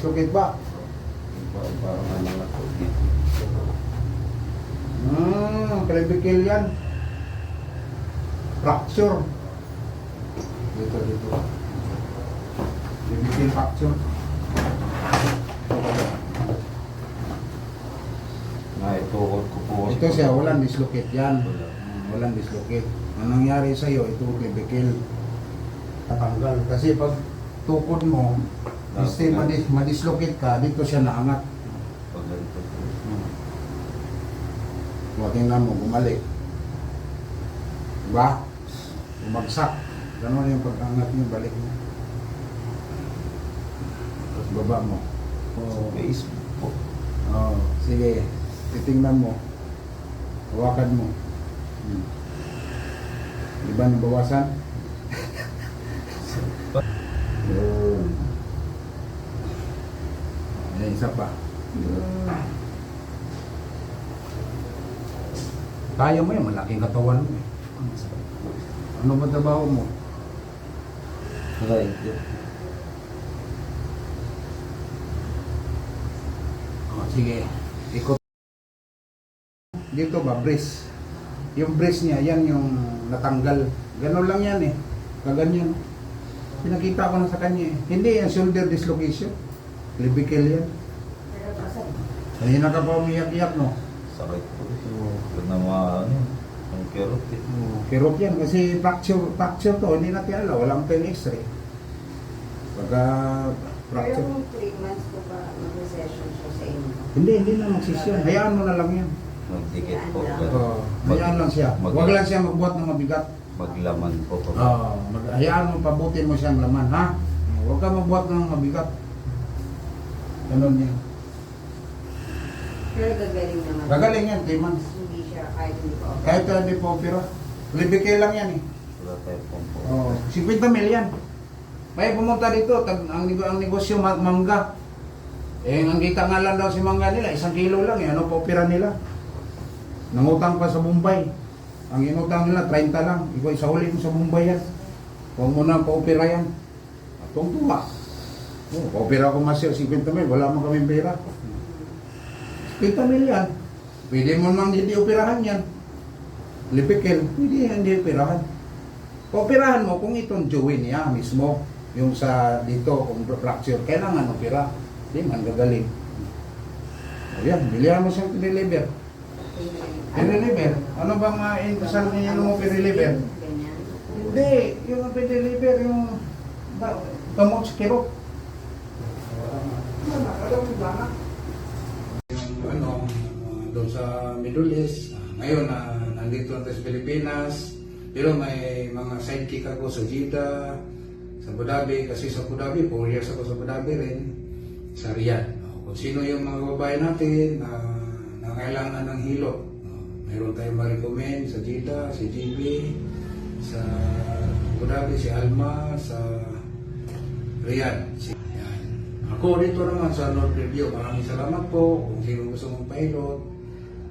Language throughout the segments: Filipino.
dislocate ba? Parang ano na to. Clavicle yan. Fracture. Dito. Clavicle fracture. Naitukod ko po. Ito siya, walang dislocate yan. Walang dislocate. Ang nangyari sa'yo, ito clavicle. Tatanggal. Kasi pag tukod mo, kasi madislocate ka, dito siya naangat. Pag ganito po. Tingnan mo, bumalik. Diba? Bumagsak. Ganon yung pag-angat niyo, balik mo. Tapos baba mo. Sa Facebook po. Sige, titingnan mo. Hawakan mo. Diba nabawasan? Ayan, isa pa. Kaya mo yan, malaking katawan mo eh. Ano ba trabaho mo? Right. Sige, ikot. Dito ba, brace? Yung brace niya, yan yung natanggal. Ganon lang yan eh. Kaganyan. Pinakita ko na sa kanya eh. Hindi yan, shoulder dislocation. Clavicle yan. Ayun na ka pa umiyak-iyak no? Sakit po. Pag na mga ano, ang kerot eh. Kirot yan kasi fracture to, hindi natin alam, walang pen x-ray. Pagka Pero fracture. yung 3 months ko pa mag-session siya sa inyo. Hindi na magsisyon. Hayaan mo na lang yan. Magdikit po. Hayaan lang siya. Huwag lang siya magbuhat ng mabigat. Maglaman po. Hayaan mo, pabutin mo siyang laman, ha? Huwag ka magbuhat ng mabigat. Ganun yan. Pero gagaling naman. Gagaling yan, 3 months. Hindi siya kahit hindi pa. Kahit hindi po opera. Clavicle lang yan eh. Wala tayo po. 50 million. May pumunta dito, ang negosyo mangga. Eh, ang kita nga lang daw si mangga nila, 1 kilo lang eh. Ano pa opera nila? Nangutang pa sa Bombay. Ang inutang nila, 30 lang. Ikaw, isa huli mo sa Bombay yan. Huwag mo na pa-opera yan. Atong tuwa. Pa-opera ko masir, 50 mil, wala mo kaming pera. 50 mil yan. Pwede mo nang hindi operahan yan. Lipikel, pwede hindi operahan. Pa-operahan mo kung itong joey niya mismo. Yung sa dito, kung fracture, kailangan opera. Hindi man gagaling. Ayan, bilihan mo siyang piniliver. Piniliver? Ano bang saan niya mo piniliver? Ganyan. Hindi, yung piniliver, yung gamot sa kirok. Yung ano, doon sa Middle East, ngayon nandito natin sa Pilipinas, pero may mga sidekick ako sa Jeddah, sa Abu Dhabi, kasi sa Abu Dhabi, 4 years ako sa Abu Dhabi rin, sa Riyadh. Kung sino yung mga babae natin na kailangan ng hilo, mayroon tayong ma-recommend sa Jeddah, si GB, sa Abu Dhabi, si Alma, sa Riyadh. Yan. Ako dito naman sa North Review, maraming salamat po. Kung sino gusto mong pilot,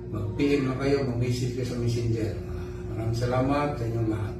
mag-PM na kayo, mag-message kayo sa Messenger. Maraming salamat sa inyong lahat.